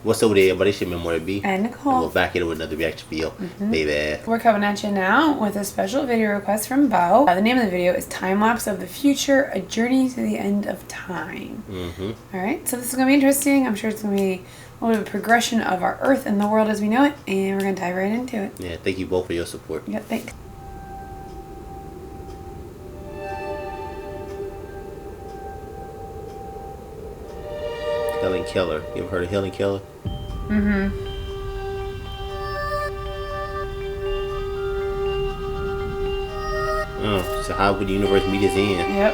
What's over there, everybody? It's your Memoir B. And Nicole. And we're back here with another reaction video, baby. We're coming at you now with a special video request from Bo. The name of the video is Time-Lapse of the Future, A Journey to the End of Time. Alright, so this is going to be interesting. I'm sure it's going to be a little bit of a progression of our Earth and the world as we know it. And we're going to dive right into it. Yeah, thank you both for your support. Yep, thanks. Helen Keller. You ever heard of Helen Keller? Oh, so how would the universe meet its end? Yep.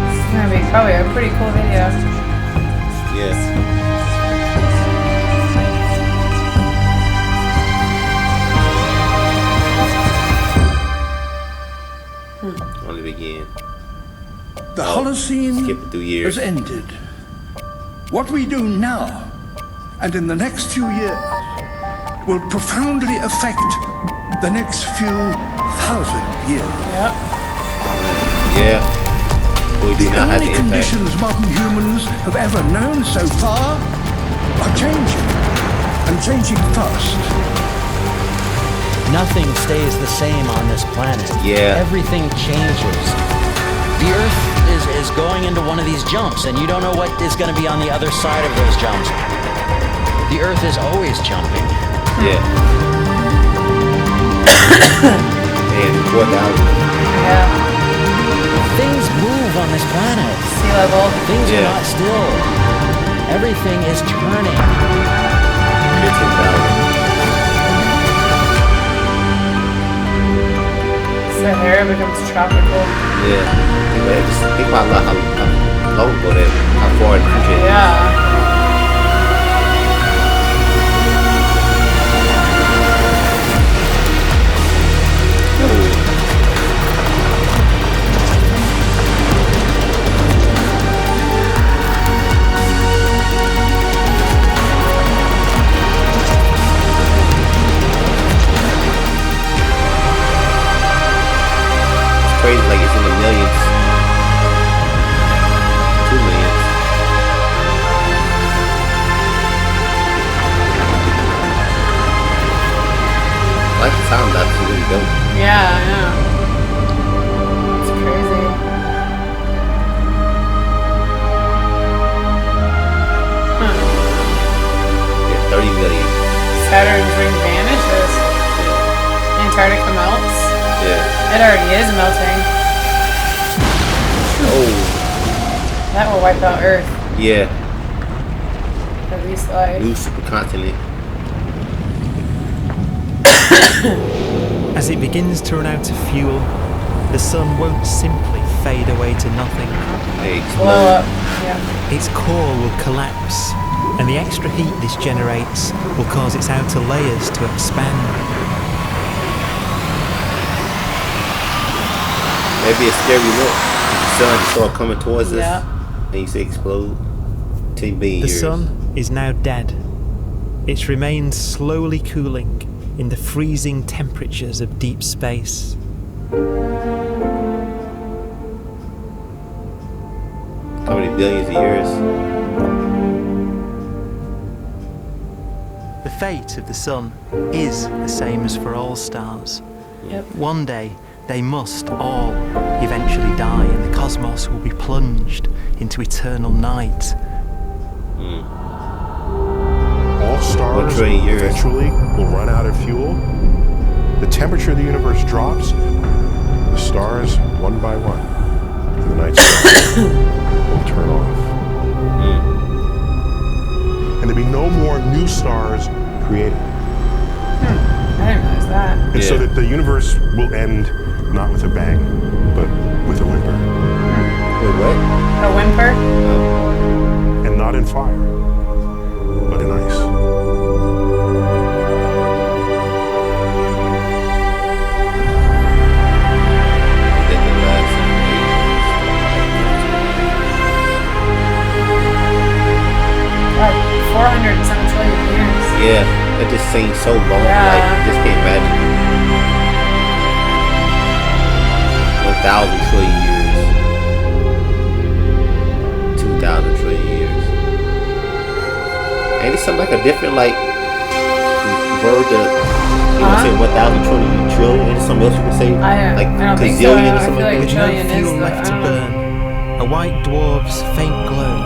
This is gonna be probably a pretty cool video. Yes. Only begin. The Holocene has ended. What we do now and in the next few years will profoundly affect the next few thousand years. Yep. Yeah. The only conditions modern humans have ever known so far are changing, and changing fast. Nothing stays the same on this planet. Yeah. Everything changes. The Earth is going into one of these jumps, and you don't know what is going to be on the other side of those jumps. The Earth is always jumping. Yeah. And 4,000. Yeah. Things move on this planet. Sea level. Things are not still. Everything is turning. 15,000. The hair becomes tropical. Yeah. Just think about how low ago that, how far in the future it is. Yeah. Crazy, like it's in the millions. 2 millions. I like the time lapse, it's really dope. Yeah, I know. It's crazy. Yeah, 30 million. Saturn's ring vanishes. Antarctica melts. Yeah. It already is melting. Oh. That will wipe out Earth. Yeah. At least life. New supercontinent. As it begins to run out of fuel, the sun won't simply fade away to nothing. Blow up. Yeah. Its core will collapse, and the extra heat this generates will cause its outer layers to expand. Maybe a scary look. The sun start coming towards us. Yeah. And you say explode. 10 billion years. The sun is now dead. Its remains slowly cooling in the freezing temperatures of deep space. How many billions of years? The fate of the sun is the same as for all stars. Yep. One day, they must all eventually die, and the cosmos will be plunged into eternal night. All stars eventually will run out of fuel. The temperature of the universe drops. The stars, one by one, in the night sky, will turn off. And there'll be no more new stars created. I didn't realize that. And so that the universe will end not with a bang, but with a whimper. Wait, what? A whimper? And not in fire, but in ice. Like 400 and some trillion years. Yeah, that just seems so long. Yeah. Like, just can't imagine. 1,000 trillion years. 2,000 trillion years. Ain't it something like a different like word to, you know, say 1,000 trillion? Ain't it something else you can say? I don't think so. Gazillion I or something feel like like With that? trillion no is fuel the, left to I don't know. burn, a white dwarf's faint glow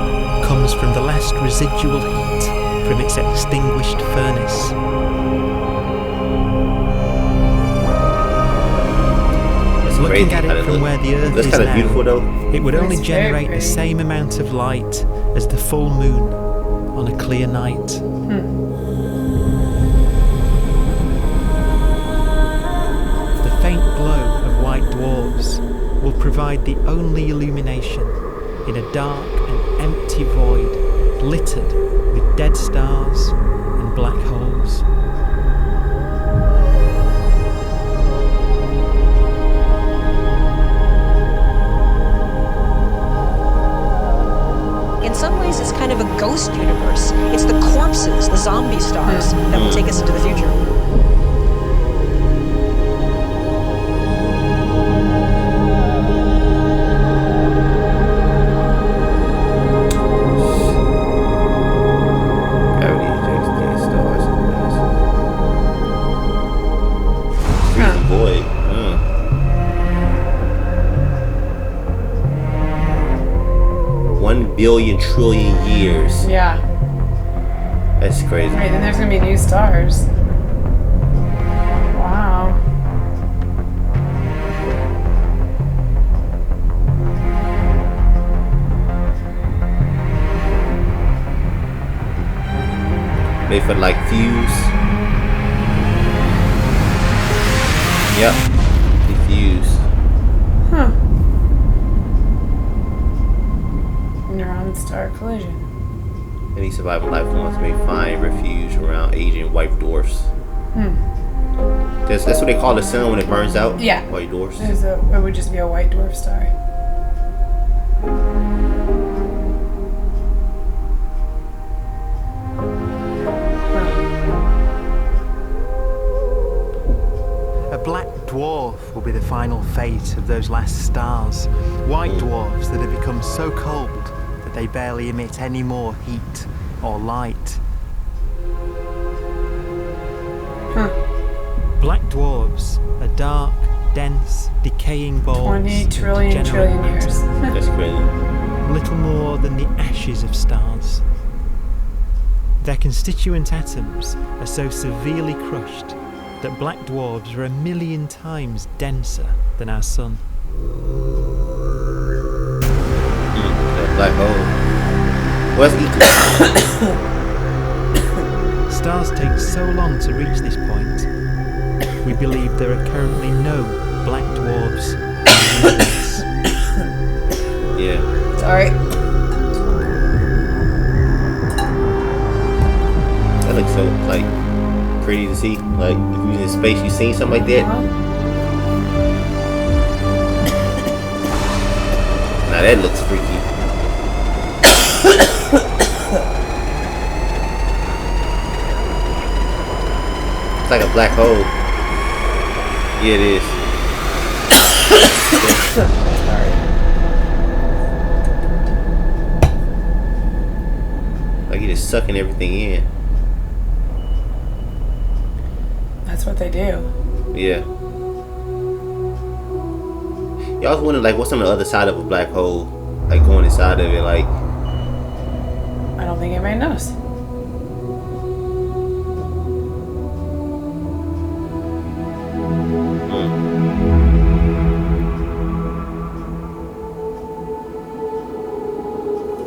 comes from the last residual heat from its extinguished furnace. Looking at it from where the Earth That's is kind of beautiful now, though. it would only It's very generate the pretty. same amount of light as the full moon on a clear night. The faint glow of white dwarfs will provide the only illumination in a dark and empty void littered with dead stars and black holes. In some ways, it's kind of a ghost universe. It's the corpses, the zombie stars, that will take us into the future. Gravity ejects dead stars and planets. Freezing void. 1 billion trillion years. Yeah. That's crazy. Right, then there's gonna be new stars. Wow. They for like fuse. Yep. Diffuse. Huh. Neutron star collision. Any surviving life forms may find refuge around aging white dwarfs. That's what they call the sun when it burns out. Yeah. White dwarfs. It would just be a white dwarf star. A black dwarf will be the final fate of those last stars. White dwarfs that have become so cold that they barely emit any more heat or light. Black dwarfs are dark, dense, decaying balls 20 that trillion degenerate years. That's crazy. little more than the ashes of stars. Their constituent atoms are so severely crushed that black dwarfs are 1,000,000 times denser than our sun. That black hole. What's equal? Stars take so long to reach this point, we believe there are currently no black dwarfs in the universe. Yeah. Sorry. That looks so like pretty to see. Like if you're in space, you seen something like that. Now that looks freaky. It's like a black hole. Yeah, it is. Like you're just sucking everything in. That's what they do. Yeah. Y'all was wondering like what's on the other side of a black hole? Like going inside of it, like I don't think anybody knows.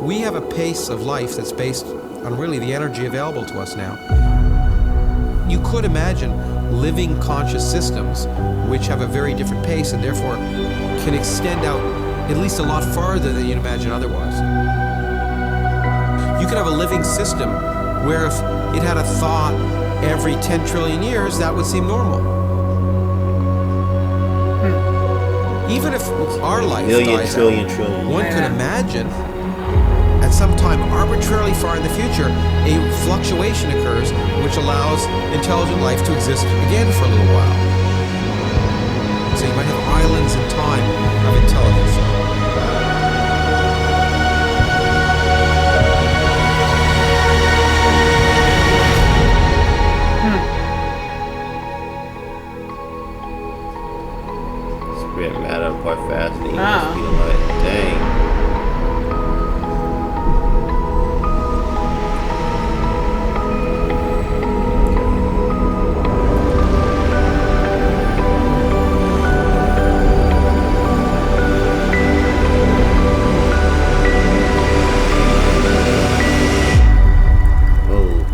We have a pace of life that's based on really the energy available to us now. You could imagine living conscious systems which have a very different pace and therefore can extend out at least a lot farther than you'd imagine otherwise. You could have a living system where if it had a thought every 10 trillion years, that would seem normal. Even if our life dies trillion. one could imagine at some time arbitrarily far in the future, a fluctuation occurs which allows intelligent life to exist again for a little while. So you might have islands in time of intelligence. Spread matter apart faster than you Oh. speed of light. Dang. Oh.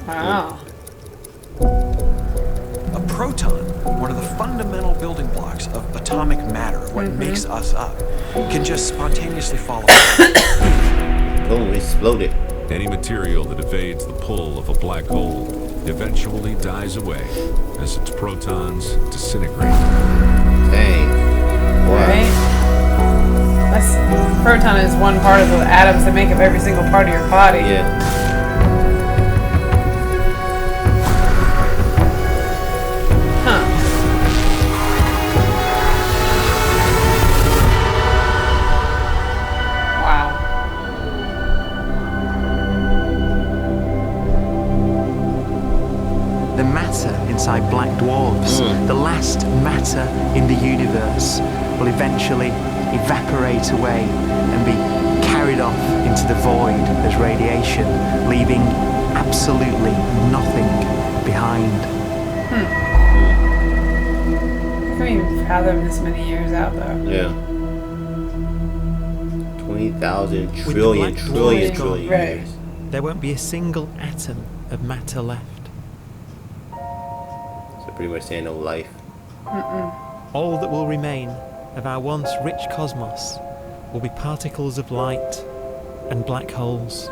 Wow. A proton, one of the fundamental building blocks of atomic matter, what makes us up, can just spontaneously fall apart. Boom, exploded. Any material that evades the pull of a black hole eventually dies away as its protons disintegrate. Dang. Wow. Right? Proton is one part of the atoms that make up every single part of your body. Yeah. Huh. Wow. The matter inside black dwarfs, the last matter in the universe, will eventually evaporate away and be carried off into the void as radiation, leaving absolutely nothing behind. I couldn't even fathom this many years out, though. Yeah. 20,000 With trillion, the black trillion, dwarf trillion gone, years. There won't be a single atom of matter left. So pretty much saying no life. All that will remain of our once rich cosmos will be particles of light and black holes.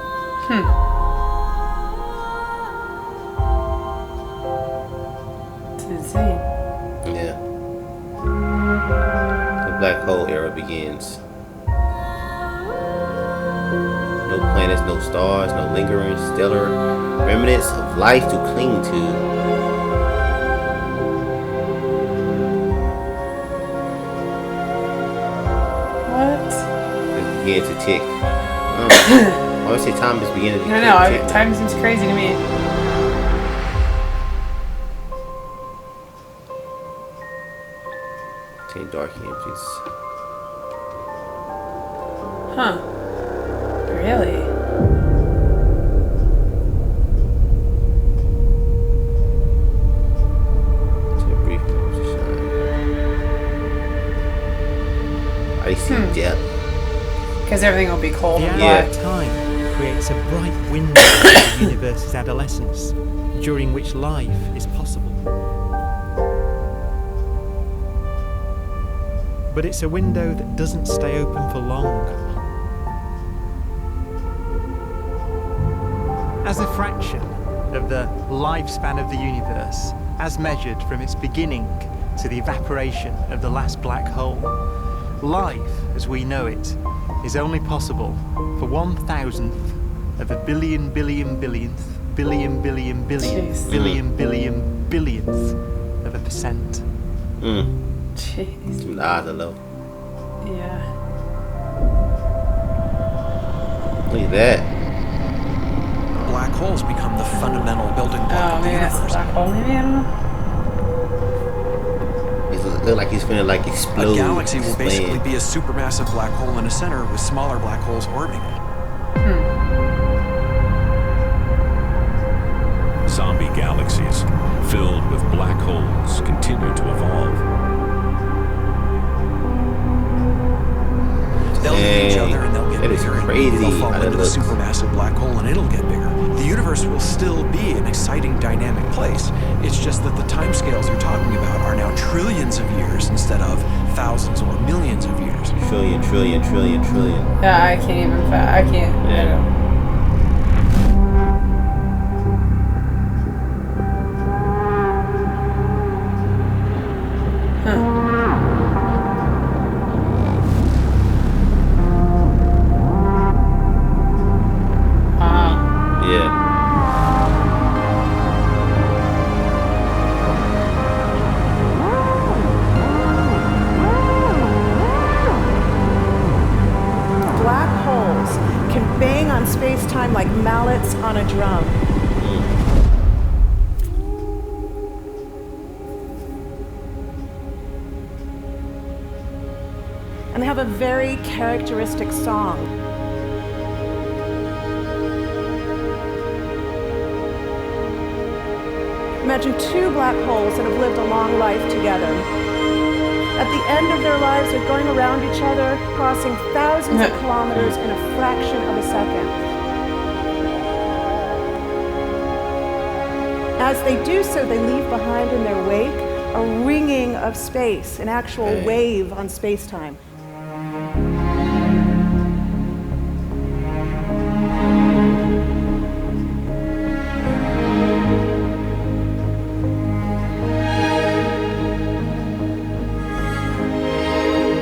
It's insane. Yeah. The black hole era begins. No planets, no stars, no lingering stellar remnants of life to cling to. What? It's beginning to tick. I always say time is beginning to I don't know. tick. Time seems crazy to me. Ten dark images. Huh. Really? To a brief position. I see depth. Because everything will be cold The and hour black. of time creates a bright window of the universe's adolescence, during which life is possible. But it's a window that doesn't stay open for long. As a fraction of the lifespan of the universe, as measured from its beginning to the evaporation of the last black hole, life, as we know it, is only possible for 1,000th of a billion billion billionth billion billion billion Jeez. billion billion billionth of a percent. Jeez. The odds are low. Yeah. Look at that. Black holes become the fundamental building block Oh, of the maybe that's a universe. black hole. Maybe, I don't know. It look like he's finna like explode. A galaxy will expand. basically be a supermassive black hole in a center with smaller black holes orbiting it. Zombie galaxies filled with black holes continue to evolve. They'll hit each Dang, other and they'll get that is bigger. crazy They'll fall how that into the looks. supermassive black hole and it'll get bigger. The universe will still be an exciting, dynamic place. It's just that the timescales you're talking about are now trillions of years instead of thousands or millions of years. Trillion, trillion, trillion, trillion. Yeah, I can't even. I can't. I Yeah. don't. space-time like mallets on a drum. And they have a very characteristic song. Imagine two black holes that have lived a long life together. At the end of their lives, they're going around each other, crossing thousands of kilometers in a fraction of a second. As they do so, they leave behind in their wake a ringing of space, an actual wave on space-time.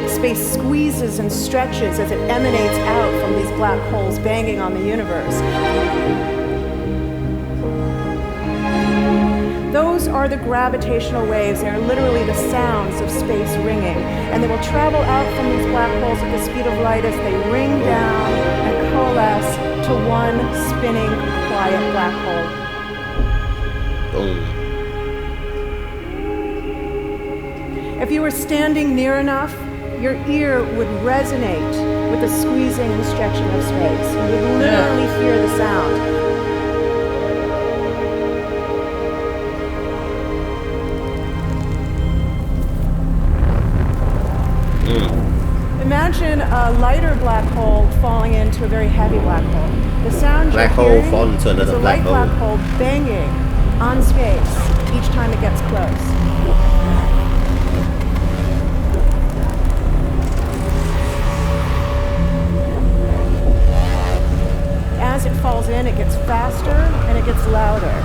Space squeezes and stretches as it emanates out from these black holes banging on the universe. Those are the gravitational waves. They are literally the sounds of space ringing. And they will travel out from these black holes at the speed of light as they ring down and coalesce to one spinning, quiet black hole. If you were standing near enough, your ear would resonate with the squeezing and stretching of space. You would literally hear the sound. Imagine a lighter black hole falling into a very heavy black hole. The sound black you're hole hearing falling into another is a black light hole. black hole banging on space each time it gets close. As it falls in, it gets faster and it gets louder.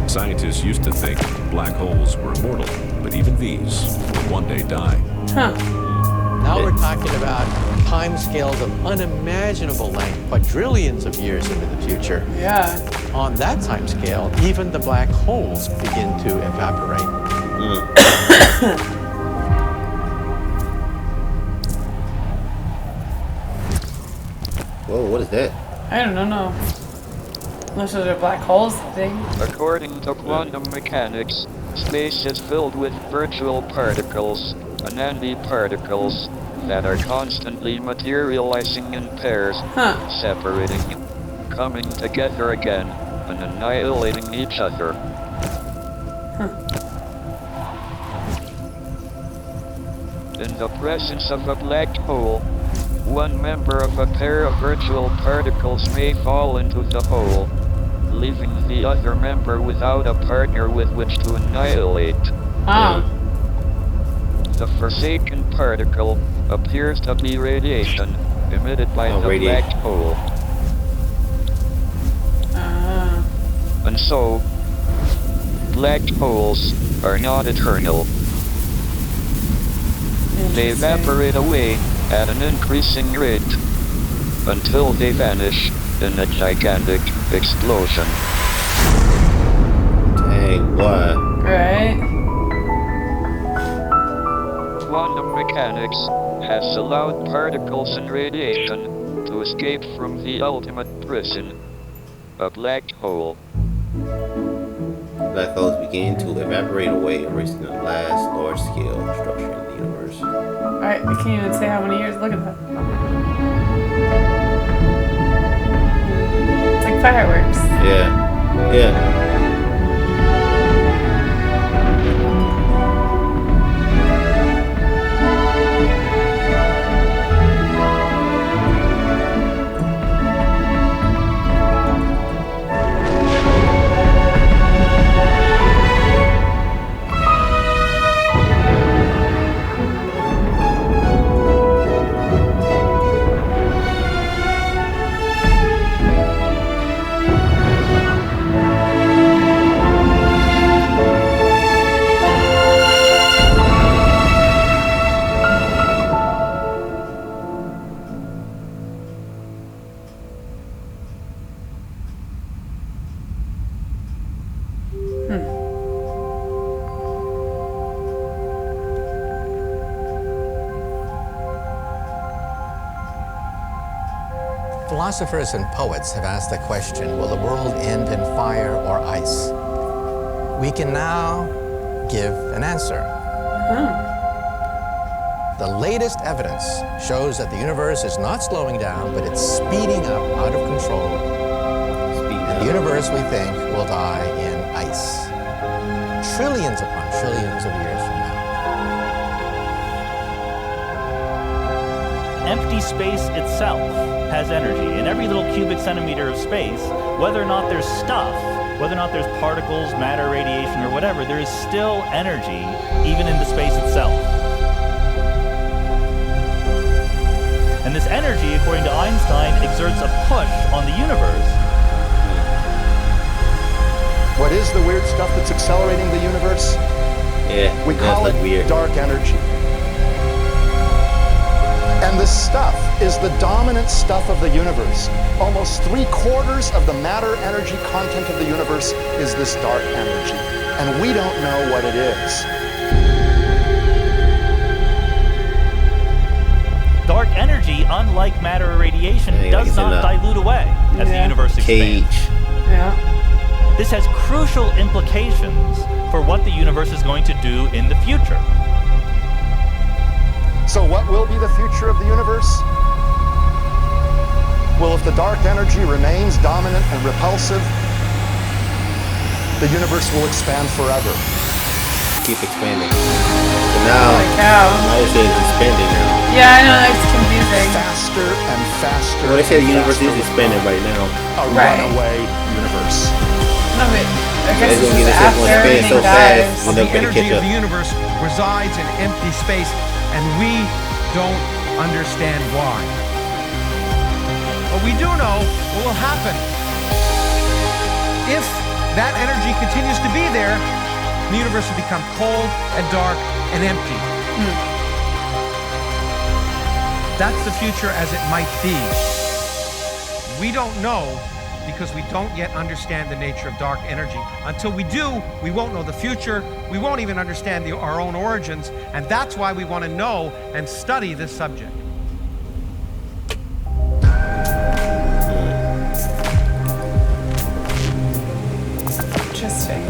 Scientists used to think black holes were immortal, but even these will one day die. Now we're talking about time scales of unimaginable length, quadrillions of years into the future. Yeah. On that time scale, even the black holes begin to evaporate. Whoa, what is that? I don't know. Unless those are black holes thing. According to quantum mechanics, space is filled with virtual particles, antiparticles, that are constantly materializing in pairs, separating, coming together again, and annihilating each other. In the presence of a black hole, one member of a pair of virtual particles may fall into the hole, leaving the other member without a partner with which to annihilate. The forsaken particle appears to be radiation emitted by the black hole. And so, black holes are not eternal. They evaporate away at an increasing rate until they vanish in a gigantic explosion. Dang, what? Right. Quantum mechanics has allowed particles and radiation to escape from the ultimate prison, a black hole. Black holes begin to evaporate away, erasing the last large-scale structure in the universe. Alright, I can't even say how many years. Look at that. It's like fireworks. Yeah. Yeah. Philosophers and poets have asked the question, will the world end in fire or ice? We can now give an answer. The latest evidence shows that the universe is not slowing down, but it's speeding up out of control. And the universe, we think, will die in ice. Trillions upon trillions of years from now. Empty space itself has energy. In every little cubic centimeter of space, whether or not there's stuff, whether or not there's particles, matter, radiation, or whatever, there is still energy, even in the space itself. And this energy, according to Einstein, exerts a push on the universe. What is the weird stuff that's accelerating the universe? Yeah, we call it weird. Dark energy. And this stuff is the dominant stuff of the universe. Almost 3/4 of the matter-energy content of the universe is this dark energy. And we don't know what it is. Dark energy, unlike matter or radiation, does not dilute away as the universe expands. This has crucial implications for what the universe is going to do in the future. So what will be the future of the universe? Well, if the dark energy remains dominant and repulsive, the universe will expand forever. Keep expanding. So now, I say it's expanding now. Yeah, I know, that's confusing. Faster and faster. Well, they say the universe is expanding right now. A runaway universe. No, but I guess it's it's after everything dies. The energy of the universe resides in empty space, and we don't understand why. But we do know what will happen. If that energy continues to be there, the universe will become cold and dark and empty. That's the future as it might be. We don't know because we don't yet understand the nature of dark energy. Until we do, we won't know the future. We won't even understand our own origins, and that's why we want to know and study this subject. Interesting.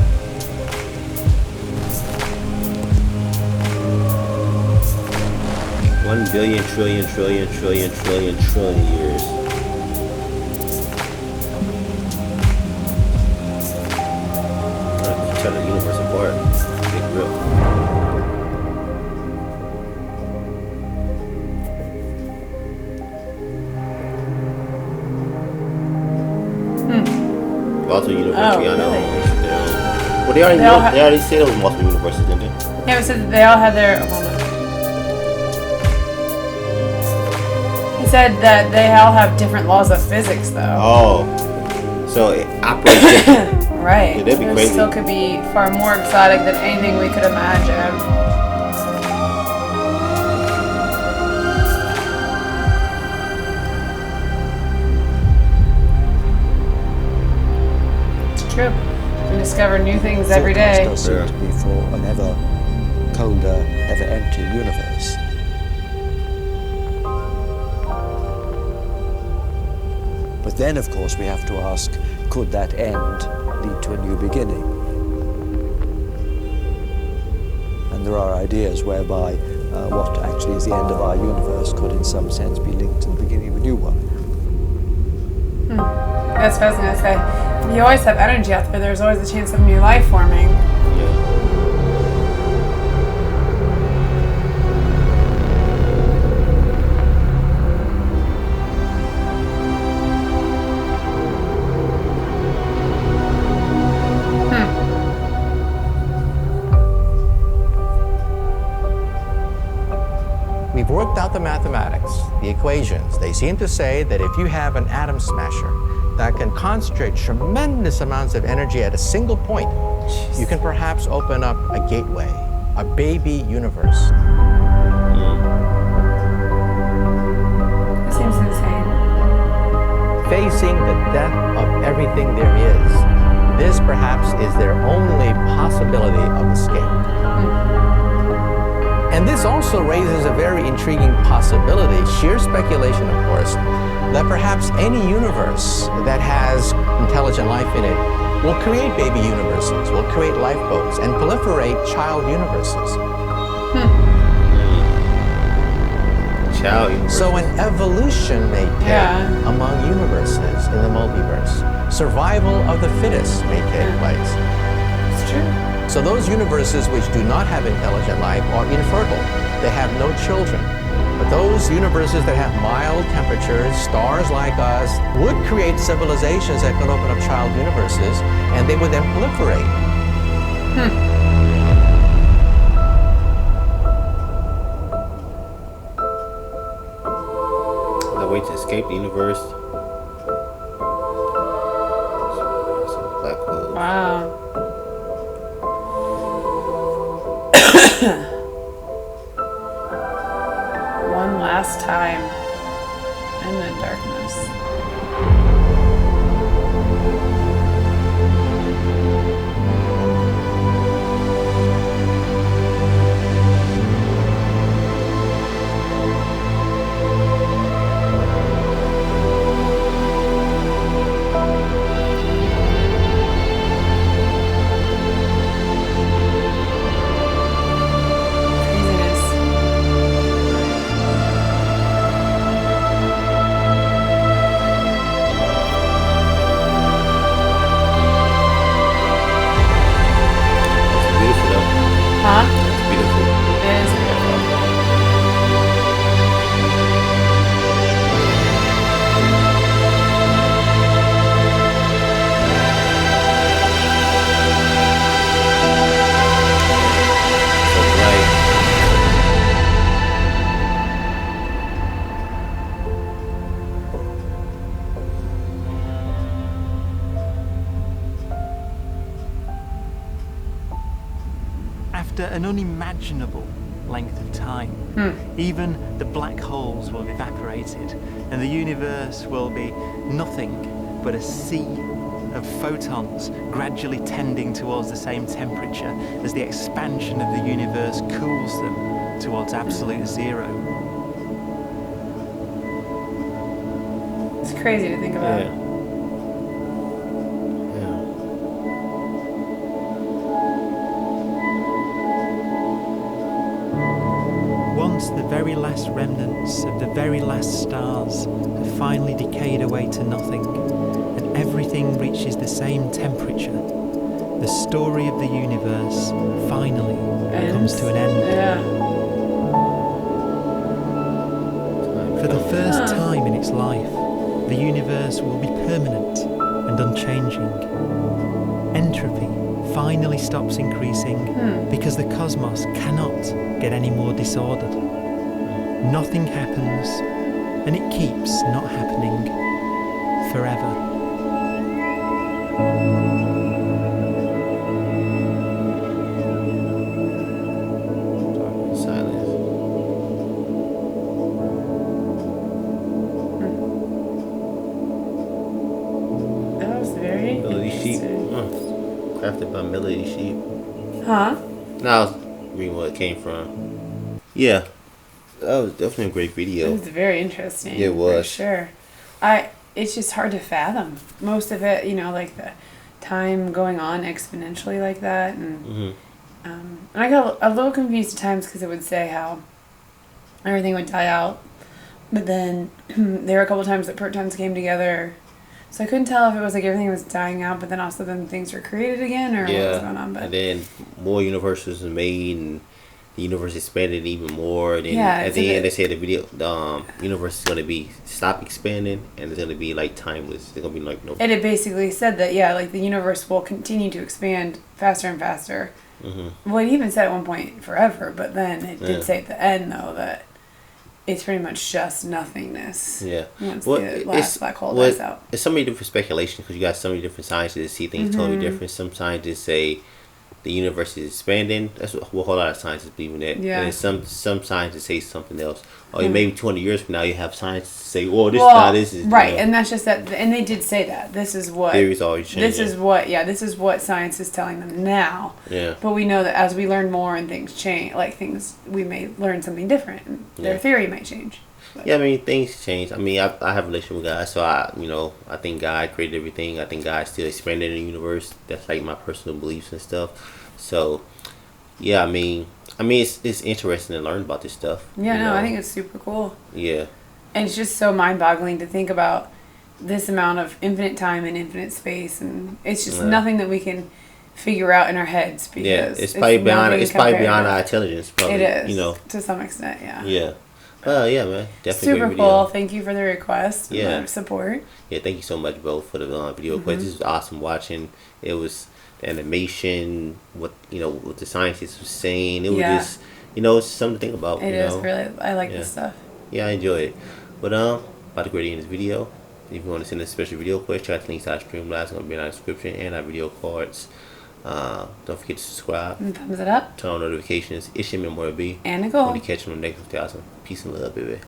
$1 billion, trillion years. Tell the universe apart. Big real. Multiple universes, I know. Really? Well, they already said it was multiple universes, didn't they? Yeah, we said that they all had their. Hold on. He said that they all have different laws of physics, though. Oh, so it operates different. Right. Yeah, that'd be it crazy. Still could be far more exotic than anything we could imagine. It's true. We discover new things every day. Does seem to be for an ever colder, ever emptier universe. But then, of course, we have to ask, could that end lead to a new beginning? And there are ideas whereby what actually is the end of our universe could in some sense be linked to the beginning of a new one. That's what I was going to say. You always have energy out there. There's always a chance of new life forming. We've worked out the mathematics, the equations. They seem to say that if you have an atom smasher that can concentrate tremendous amounts of energy at a single point, you can perhaps open up a gateway, a baby universe. That seems insane. Facing the death of everything there is, this perhaps is their only possibility of escape. And this also raises a very intriguing possibility, sheer speculation of course, that perhaps any universe that has intelligent life in it will create baby universes, will create lifeboats, and proliferate child universes. Child universes. So an evolution may take among universes in the multiverse. Survival of the fittest may take place. It's true. So those universes which do not have intelligent life are infertile. They have no children. But those universes that have mild temperatures, stars like us, would create civilizations that could open up child universes, and they would then proliferate. The way to escape the universe. Black hole. Wow. One last time in the darkness. Huh? It's beautiful. It is beautiful. After an unimaginable length of time, even the black holes will have evaporated, and the universe will be nothing but a sea of photons gradually tending towards the same temperature as the expansion of the universe cools them towards absolute zero. It's crazy to think about. Yeah. Once the very last remnants of the very last stars have finally decayed away to nothing, and everything reaches the same temperature, the story of the universe finally comes to an end. For the first time in its life, the universe will be permanent and unchanging. Entropy finally stops increasing because the cosmos cannot get any more disordered. Nothing happens, and it keeps not happening forever. Silence. That was very Melody Sheep. interesting. Crafted by Melody Sheep. Huh? Now I was reading where it came from. Yeah. That was definitely a great video. It was very interesting. It was. For sure. It's just hard to fathom. Most of it, you know, like the time going on exponentially like that. And and I got a little confused at times because it would say how everything would die out. But then there were a couple times that protons came together. So I couldn't tell if it was like everything was dying out, but then also then things were created again, or what was going on. But and then more universes were made, and the universe expanded even more. And then at the end, they say the universe is going to stop expanding, and it's going to be like timeless. It's going to be like no. And it basically said that like the universe will continue to expand faster and faster. Well, it even said at one point forever, but then it did say at the end though that it's pretty much just nothingness. Yeah. Once the last black hole dies out. It's so many different speculations because you got so many different scientists that see things totally different. Some scientists say the universe is expanding. That's what a whole lot of scientists believe in that. Yeah. And then some scientists say something else. Or maybe 20 years from now, you have scientists say, "Well, this is right." And that's just that. And they did say that this is what theories always change. This is what science is telling them now. Yeah. But we know that as we learn more and things change, we may learn something different. And their theory might change. But. Yeah, I mean, things change. I mean, I have a relationship with God, so I think God created everything. I think God still expanded the universe. That's like my personal beliefs and stuff. So, yeah, I mean, it's interesting to learn about this stuff. Yeah, I think it's super cool. Yeah. And it's just so mind-boggling to think about this amount of infinite time and infinite space, and it's just nothing that we can figure out in our heads because it's probably beyond our intelligence. Probably, it is to some extent. Yeah. Yeah. Yeah, man. Definitely super cool. Thank you for the request. Yeah. And the support. Yeah, thank you so much, Bo, for the video request. This was awesome watching. It was the animation, what the scientists were saying. It was just, it's something to think about. It is really. I like this stuff. Yeah, I enjoy it. But about to go in this video. If you want to send a special video request, check out the links to our Streamlabs. It's going to be in our description and our video cards. Don't forget to subscribe. And thumbs it up. Turn on notifications. It's your Memorial B. And Nicole. We'll catch you on the next 1,000. Peace and love, baby.